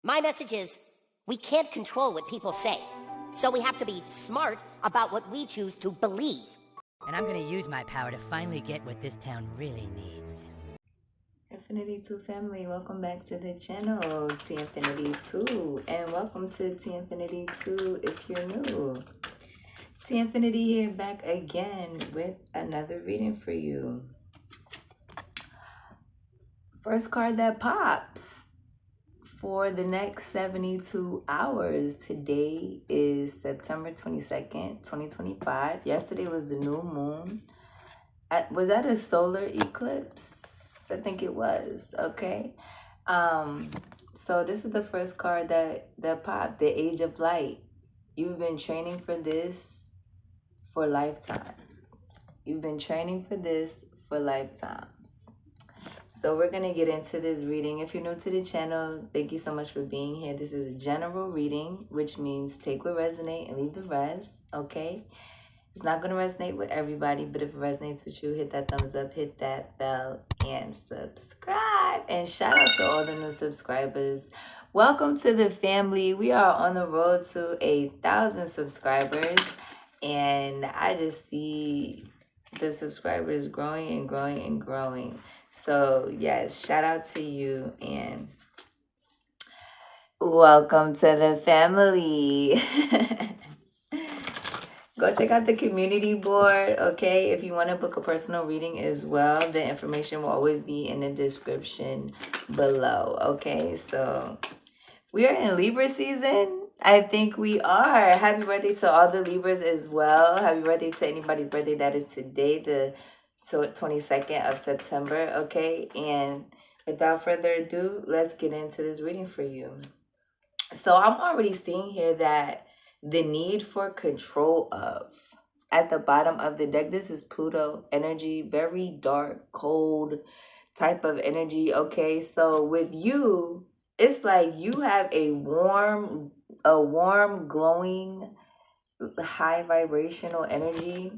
My message is, we can't control what people say. So we have to be smart about what we choose to believe. And I'm gonna use my power to finally get what this town really needs. Infinity 2 family, welcome back to the channel, T Infinity 2. And welcome to T Infinity 2 if you're new. T Infinity here, back again with another reading for you. First card that pops for the next 72 hours. Today is September 22nd, 2025. Yesterday was the new moon. Was that a solar eclipse? I think it was. Okay. So this is the first card that popped, the Age of Light. You've been training for this for lifetimes. You've been training for this for lifetimes. So we're going to get into this reading. If you're new to the channel, thank you so much for being here. This is a general reading, which means take what resonates and leave the rest, okay? It's not going to resonate with everybody, but if it resonates with you, hit that thumbs up, hit that bell, and subscribe. And shout out to all the new subscribers. Welcome to the family. We are on the road to 1,000 subscribers, and I just see the subscribers growing and growing and growing. So yes, shout out to you and welcome to the family. Go check out the community board, okay? If you want to book a personal reading as well, the information will always be in the description below, okay? So we are in Libra season. I think we are. Happy birthday to all the Libras as well. Happy birthday to anybody's birthday that is today, the 22nd of September, okay? And without further ado, let's get into this reading for you. So I'm already seeing here that the need for control of. At the bottom of the deck, this is Pluto energy, very dark, cold type of energy, okay? So with you, it's like you have a warm, glowing, high vibrational energy,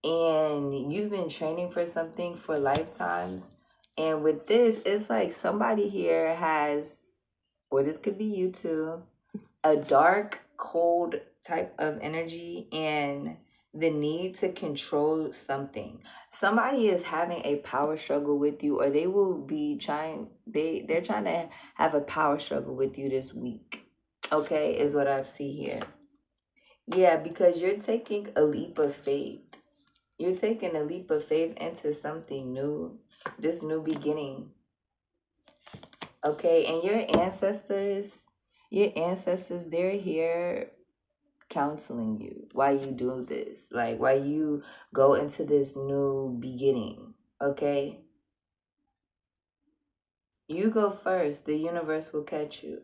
and you've been training for something for lifetimes. And with this, it's like somebody here has, or this could be you too, a dark, cold type of energy and the need to control something. Somebody is having a power struggle with you, or they will be trying, they're trying to have a power struggle with you this week. Okay, is what I see here. Yeah, because you're taking a leap of faith. You're taking a leap of faith into something new, this new beginning. Okay, and your ancestors, they're here counseling you while you do this, like while you go into this new beginning, okay? You go first, the universe will catch you.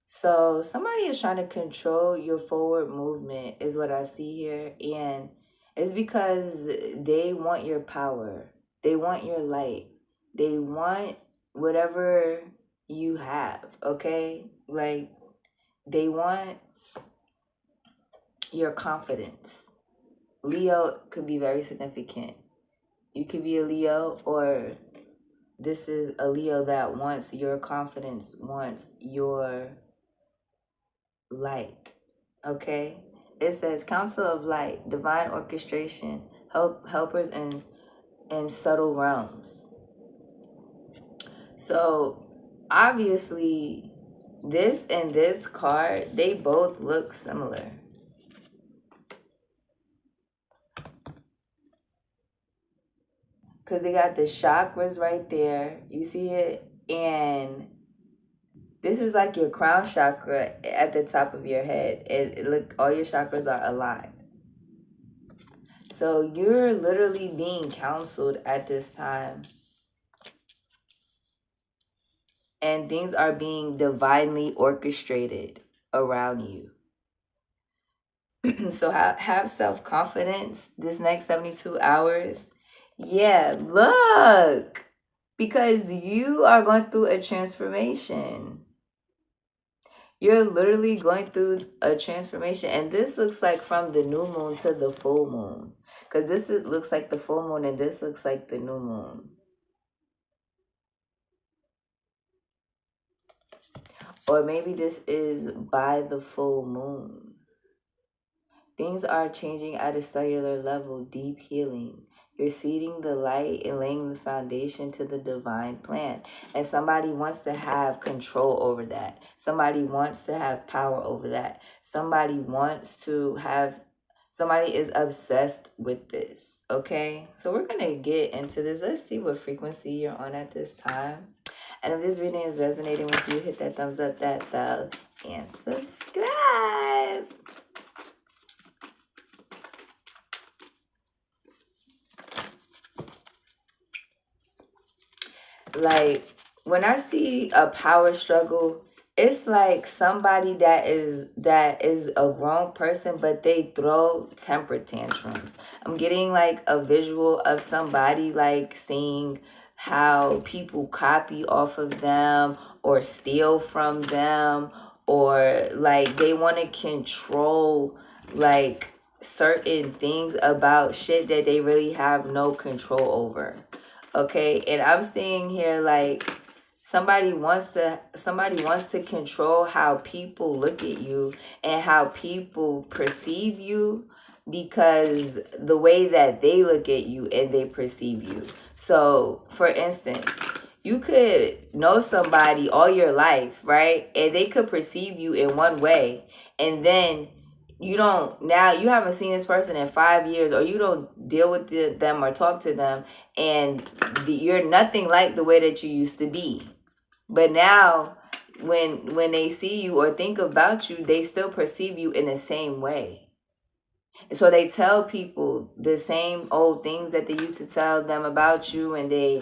So somebody is trying to control your forward movement is what I see here, and it's because they want your power, they want your light, they want whatever you have, okay? Like they want your confidence. Leo could be very significant. You could be a Leo, or this is a Leo that wants your confidence, wants your light. Okay? It says Council of Light, divine orchestration, helpers in subtle realms. So obviously this and this card, they both look similar. Because they got the chakras right there. You see it? And this is like your crown chakra at the top of your head. And look, all your chakras are aligned. So you're literally being counseled at this time. And things are being divinely orchestrated around you. So have self-confidence this next 72 hours. Yeah, look. Because you are going through a transformation. You're literally going through a transformation. And this looks like from the new moon to the full moon. Because this looks like the full moon and this looks like the new moon. Or maybe this is by the full moon. Things are changing at a cellular level, deep healing. You're seeding the light and laying the foundation to the divine plan. And somebody wants to have control over that. Somebody wants to have power over that. Somebody is obsessed with this. Okay? So we're going to get into this. Let's see what frequency you're on at this time. And if this reading is resonating with you, hit that thumbs up, that bell, and subscribe. Like, when I see a power struggle, it's like somebody that is a grown person, but they throw temper tantrums. I'm getting like a visual of somebody like seeing how people copy off of them or steal from them, or like they want to control like certain things about shit that they really have no control over. Okay, and I'm seeing here like somebody wants to control how people look at you and how people perceive you, because the way that they look at you and they perceive you. So for instance, you could know somebody all your life, right? And they could perceive you in one way, and then you haven't seen this person in 5 years, or you don't deal with them or talk to them, and you're nothing like the way that you used to be. But now when they see you or think about you, they still perceive you in the same way. So they tell people the same old things that they used to tell them about you, and they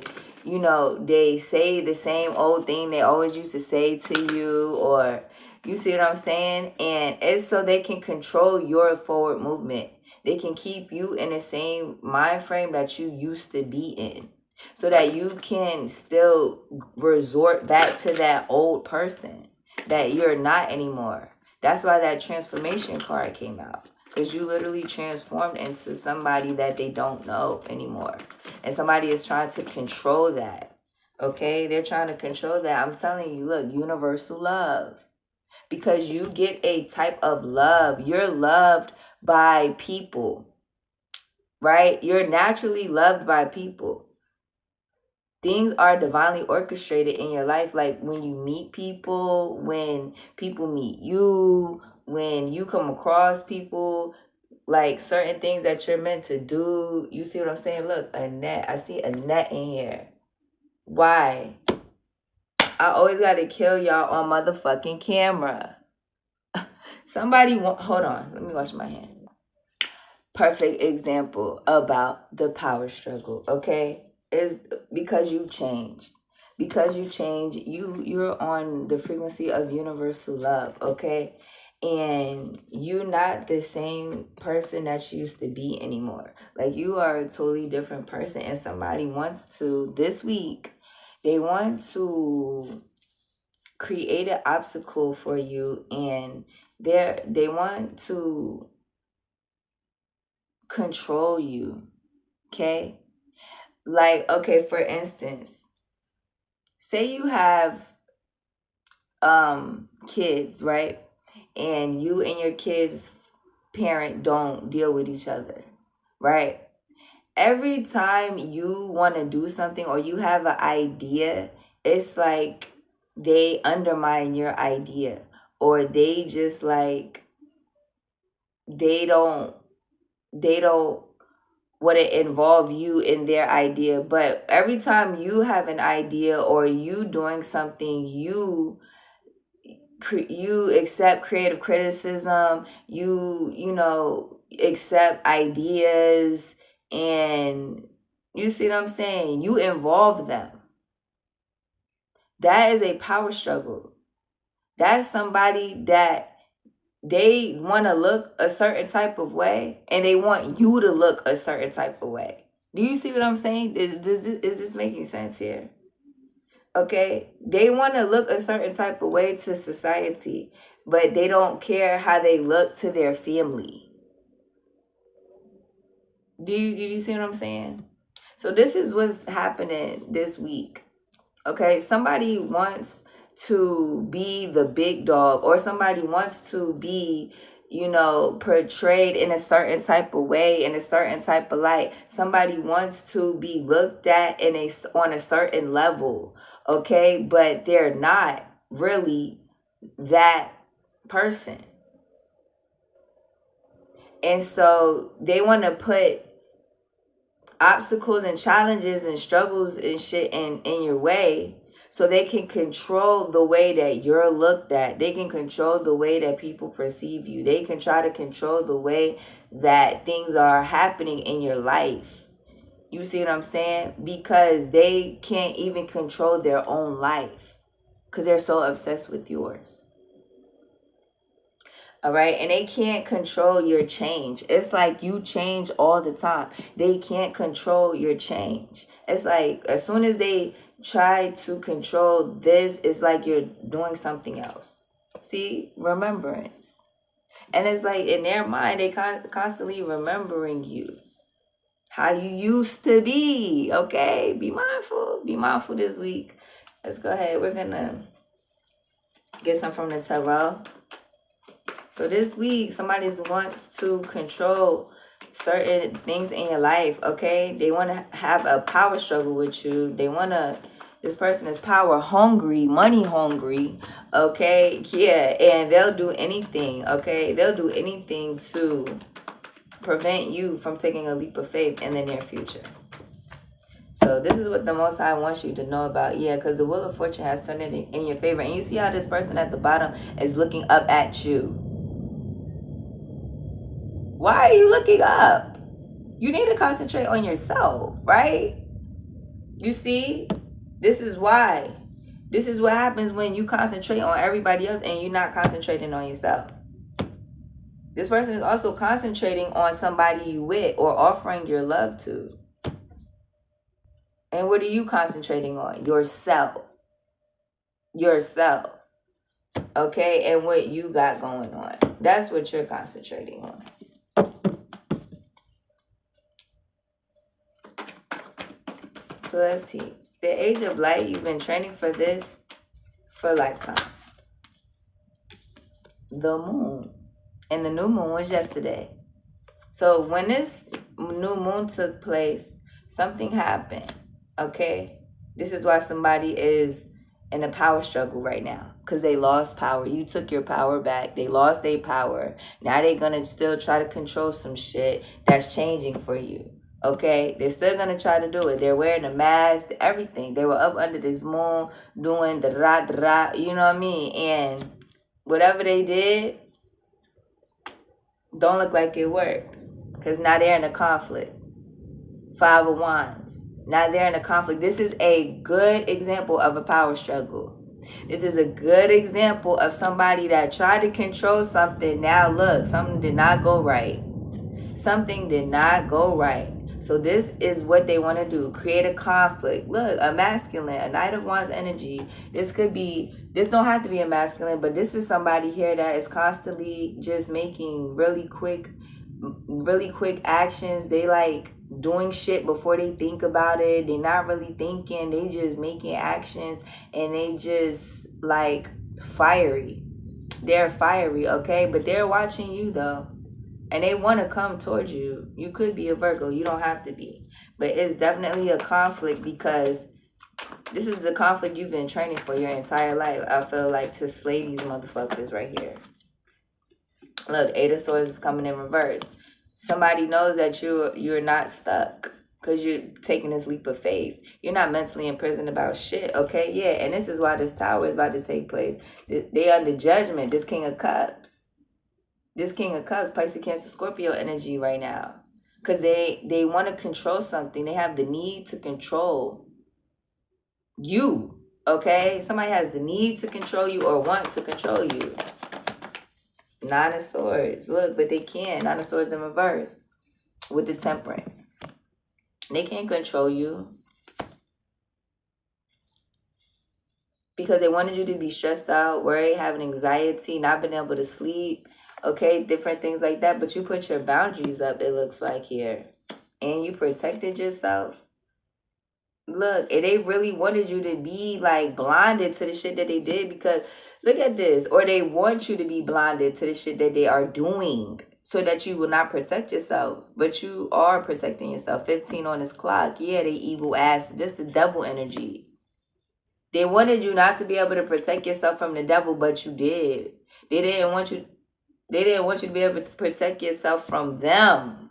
say the same old thing they always used to say to you, or you see what I'm saying? And it's so they can control your forward movement. They can keep you in the same mind frame that you used to be in, so that you can still resort back to that old person that you're not anymore. That's why that transformation card came out. Because you literally transformed into somebody that they don't know anymore. And somebody is trying to control that. Okay? They're trying to control that. I'm telling you, look, universal love. Because you get a type of love. You're loved by people. Right? You're naturally loved by people. Things are divinely orchestrated in your life. Like when you meet people, when people meet you, when you come across people, like certain things that you're meant to do. You see what I'm saying? Look, a net. I see a net in here. Why? I always got to kill y'all on motherfucking camera. Hold on. Let me wash my hand. Perfect example about the power struggle, okay? Is because you've changed. Because you change, you're on the frequency of universal love, okay? And you're not the same person that you used to be anymore. Like, you are a totally different person, and somebody wants to, this week, they want to create an obstacle for you, and they want to control you, okay? Like, okay, for instance, say you have kids, right? And you and your kids' parent don't deal with each other, right? Every time you want to do something or you have an idea, it's like they undermine your idea, or they just like they don't want to involve you in their idea. But every time you have an idea or you doing something, you accept creative criticism, you accept ideas, and you see what I'm saying? You involve them. That is a power struggle. That's somebody that they want to look a certain type of way, and they want you to look a certain type of way. Do you see what I'm saying? Is this making sense here? Okay, they want to look a certain type of way to society, but they don't care how they look to their family. Do you see what I'm saying? So this is what's happening this week. Okay, somebody wants to be the big dog, or somebody wants to be, you know, portrayed in a certain type of way, in a certain type of light. Somebody wants to be looked at on a certain level, okay? But they're not really that person. And so they want to put obstacles and challenges and struggles and shit in your way, so they can control the way that you're looked at. They can control the way that people perceive you. They can try to control the way that things are happening in your life. You see what I'm saying? Because they can't even control their own life because they're so obsessed with yours. All right. And they can't control your change. It's like you change all the time. They can't control your change. It's like as soon as they try to control this, it's like you're doing something else. See, remembrance. And it's like in their mind, they constantly remembering you, how you used to be. Okay. Be mindful. Be mindful this week. Let's go ahead. We're going to get some from the tarot. So this week, somebody wants to control certain things in your life, okay? They want to have a power struggle with you. This person is power hungry, money hungry, okay? Yeah, and they'll do anything, okay? They'll do anything to prevent you from taking a leap of faith in the near future. So this is what the Most High wants you to know about. Yeah, because the Wheel of Fortune has turned it in your favor. And you see how this person at the bottom is looking up at you. Why are you looking up? You need to concentrate on yourself, right? You see, this is why. This is what happens when you concentrate on everybody else and you're not concentrating on yourself. This person is also concentrating on somebody you with or offering your love to. And what are you concentrating on? Yourself. Yourself. Okay? And what you got going on. That's what you're concentrating on. So let's see. The Age of Light, you've been training for this for lifetimes. The moon. And the new moon was yesterday. So when this new moon took place, something happened. Okay? This is why somebody is in a power struggle right now. Because they lost power. You took your power back. They lost their power. Now they're going to still try to control some shit that's changing for you. Okay, they're still going to try to do it. They're wearing a mask, everything. They were up under this moon doing the ra, you know what I mean? And whatever they did, don't look like it worked. Because now they're in a conflict. Five of Wands. Now they're in a conflict. This is a good example of a power struggle. This is a good example of somebody that tried to control something. Now look, something did not go right. Something did not go right. So this is what they want to do. Create a conflict. Look, a masculine, a Knight of Wands energy. This don't have to be a masculine, but this is somebody here that is constantly just making really quick actions. They like doing shit before they think about it. They're not really thinking. They just making actions, and they just like fiery. They're fiery, okay? But they're watching you though. And they want to come towards you. You could be a Virgo. You don't have to be. But it's definitely a conflict because this is the conflict you've been training for your entire life. I feel like to slay these motherfuckers right here. Look, Eight of Swords is coming in reverse. Somebody knows that you're not stuck because you're taking this leap of faith. You're not mentally imprisoned about shit, okay? Yeah, and this is why this Tower is about to take place. They under judgment. This King of Cups. This King of Cups, Pisces, Cancer, Scorpio energy right now. Because they want to control something. They have the need to control you. Okay? Somebody has the need to control you or want to control you. Nine of Swords. Look, but they can. Nine of Swords in reverse. With the Temperance. They can't control you. Because they wanted you to be stressed out, worried, having anxiety, not being able to sleep. Okay, different things like that. But you put your boundaries up, it looks like here. And you protected yourself. Look, and they really wanted you to be like blinded to the shit that they did, because look at this. Or they want you to be blinded to the shit that they are doing so that you will not protect yourself. But you are protecting yourself. 15 on this clock. Yeah, they evil ass. This the devil energy. They wanted you not to be able to protect yourself from the devil, but you did. They didn't want you to be able to protect yourself from them.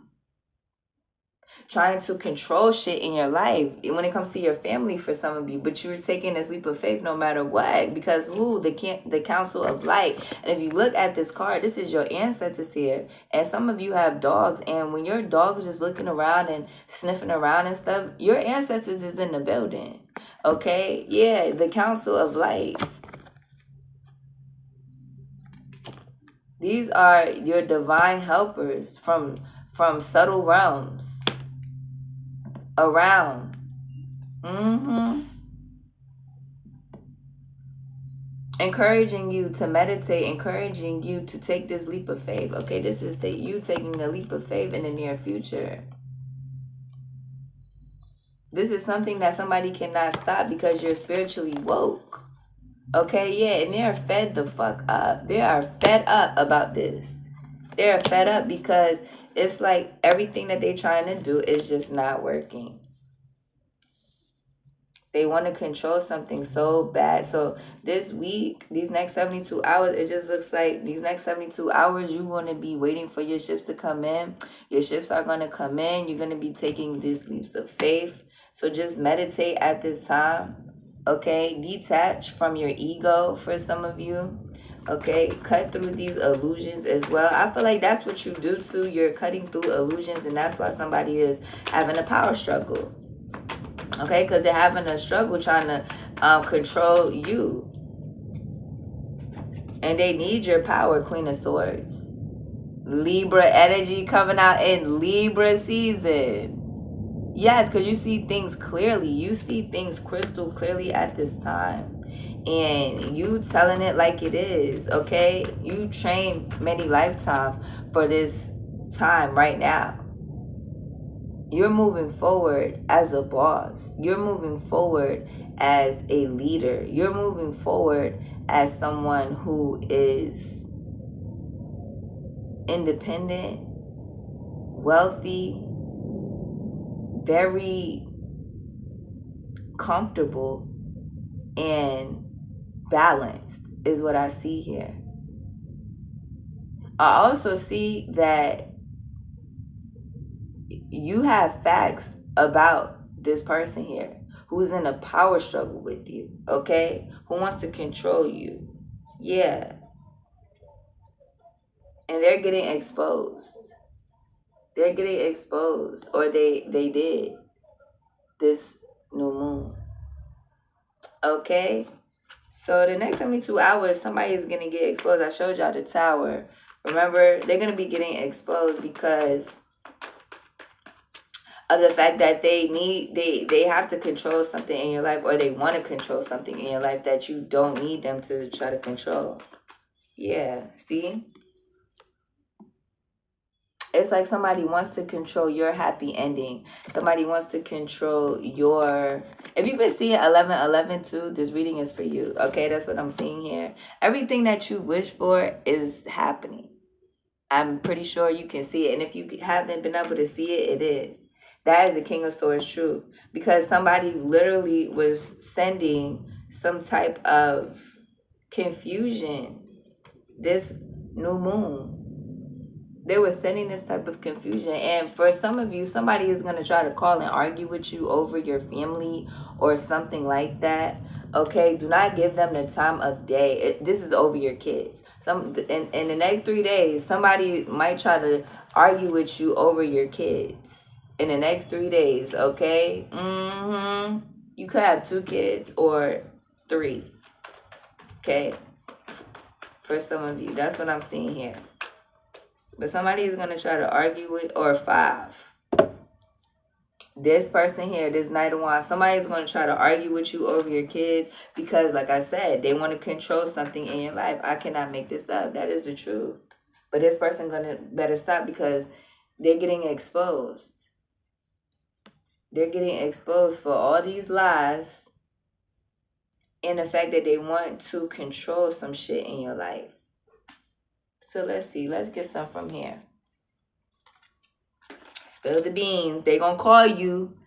Trying to control shit in your life when it comes to your family for some of you, but you're taking this leap of faith no matter what, because the Council of Light. And if you look at this card, this is your ancestors here, and some of you have dogs, and when your dog is just looking around and sniffing around and stuff, your ancestors is in the building. Okay, yeah, the Council of Light. These are your divine helpers from subtle realms around. Encouraging you to meditate, encouraging you to take this leap of faith. Okay, this is you taking the leap of faith in the near future. This is something that somebody cannot stop because you're spiritually woke. Okay, yeah, and they're fed the fuck up. They are fed up about this. They're fed up because it's like everything that they're trying to do is just not working. They want to control something so bad. So this week, these next 72 hours, it just looks like these next 72 hours, you're going to be waiting for your ships to come in. Your ships are going to come in. You're going to be taking these leaps of faith. So just meditate at this time. Okay? Detach from your ego for some of you. Okay? Cut through these illusions as well. I feel like that's what you do too. You're cutting through illusions, and that's why somebody is having a power struggle. Okay, because they're having a struggle trying to control you. And they need your power, Queen of Swords. Libra energy coming out in Libra season. Yes, because you see things clearly. You see things crystal clearly at this time. And you telling it like it is, okay? You trained many lifetimes for this time right now. You're moving forward as a boss. You're moving forward as a leader. You're moving forward as someone who is independent, wealthy, very comfortable, and balanced is what I see here. I also see that you have facts about this person here who's in a power struggle with you, okay? Who wants to control you. Yeah. And they're getting exposed. They're getting exposed, or they did this new moon. Okay? So the next 72 hours, somebody is going to get exposed. I showed y'all the tower. Remember, they're going to be getting exposed because of the fact that they have to control something in your life, or they want to control something in your life that you don't need them to try to control. Yeah, see? It's like somebody wants to control your happy ending. Somebody wants to control your... If you've been seeing 1111 too, this reading is for you. Okay, that's what I'm seeing here. Everything that you wish for is happening. I'm pretty sure you can see it. And if you haven't been able to see it, it is. That is the King of Swords truth. Because somebody literally was sending some type of confusion this new moon. They were sending this type of confusion. And for some of you, somebody is going to try to call and argue with you over your family or something like that. Okay, do not give them the time of day. This is over your kids. In the next 3 days, somebody might try to argue with you over your kids. In the next 3 days, okay? You could have 2 kids or 3. Okay? For some of you, that's what I'm seeing here. But somebody is going to try to argue with, or 5. This person here, this Knight of Wands, somebody is going to try to argue with you over your kids because, like I said, they want to control something in your life. I cannot make this up. That is the truth. But this person better stop because they're getting exposed. They're getting exposed for all these lies and the fact that they want to control some shit in your life. So let's see. Let's get some from here. Spill the beans. They gonna call you.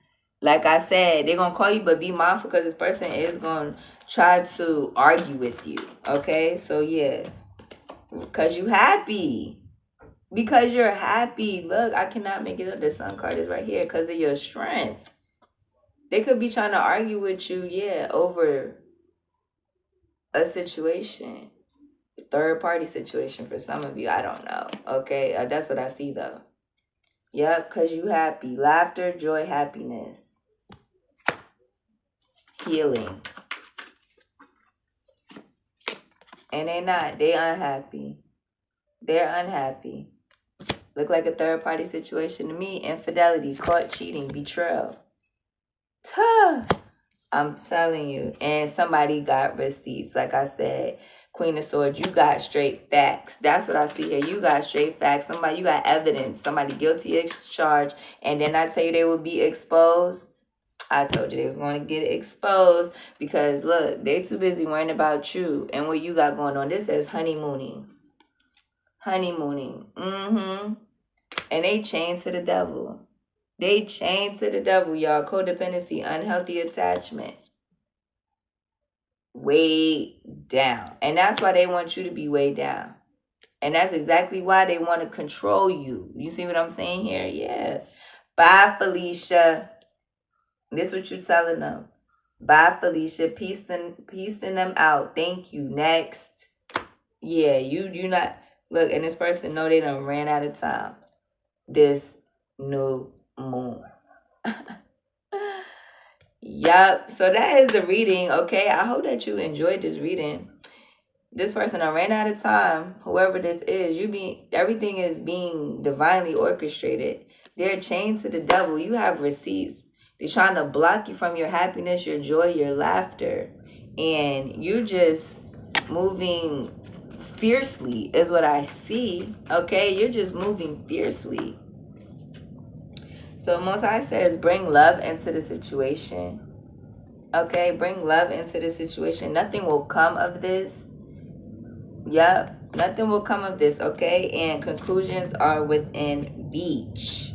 Like I said, they're gonna call you, but be mindful because this person is gonna try to argue with you. Okay? So yeah. Because you happy. Because you're happy. Look, I cannot make it up. The sun card is right here because of your strength. They could be trying to argue with you, yeah, over a situation. Third party situation for some of you. I don't know. Okay? That's what I see though. Yep, because you happy. Laughter, joy, happiness. Healing. And they not. They unhappy. They're unhappy. Look like a third party situation to me. Infidelity, caught cheating, betrayal. Tuh. I'm telling you. And somebody got receipts. Like I said, Queen of Swords, you got straight facts. That's what I see here. You got straight facts. Somebody, you got evidence. Somebody guilty as charged. And then I tell you they will be exposed. I told you they was going to get exposed because, look, they too busy worrying about you and what you got going on. This says honeymooning. Honeymooning. And they chained to the devil. They chained to the devil, y'all. Codependency, unhealthy attachment. Way down. And that's why they want you to be way down. And that's exactly why they want to control you. You see what I'm saying here? Yeah. Bye, Felicia. This what you telling them. Bye, Felicia. Peacing them out. Thank you. Next. Yeah, you not. Look, and this person know they done ran out of time. This new moon. Yup. So that is the reading. Okay. I hope that you enjoyed this reading. This person done ran out of time. Whoever this is, everything is being divinely orchestrated. They're chained to the devil. You have receipts. They're trying to block you from your happiness, your joy, your laughter. And you're just moving fiercely is what I see. Okay? You're just moving fiercely. So Most High says bring love into the situation. Okay? Bring love into the situation. Nothing will come of this. Yep. Nothing will come of this. Okay? And conclusions are within reach.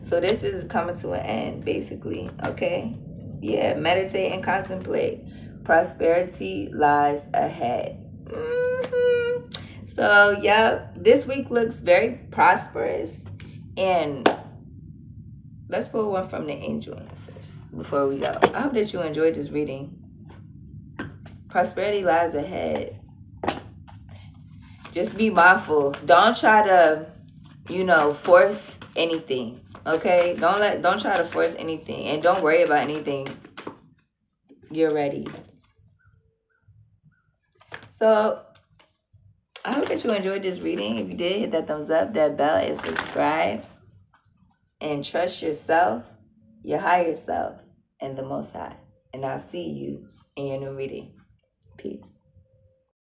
So this is coming to an end, basically, okay? Yeah, meditate and contemplate. Prosperity lies ahead. So, yeah, this week looks very prosperous. And let's pull one from the angel answers before we go. I hope that you enjoyed this reading. Prosperity lies ahead. Just be mindful. Don't try to, force anything. Okay, don't try to force anything, and don't worry about anything. You're ready. So I hope that you enjoyed this reading. If you did, hit that thumbs up, that bell, and subscribe. And trust yourself, your higher self, and the Most High. And I'll see you in your new reading. Peace.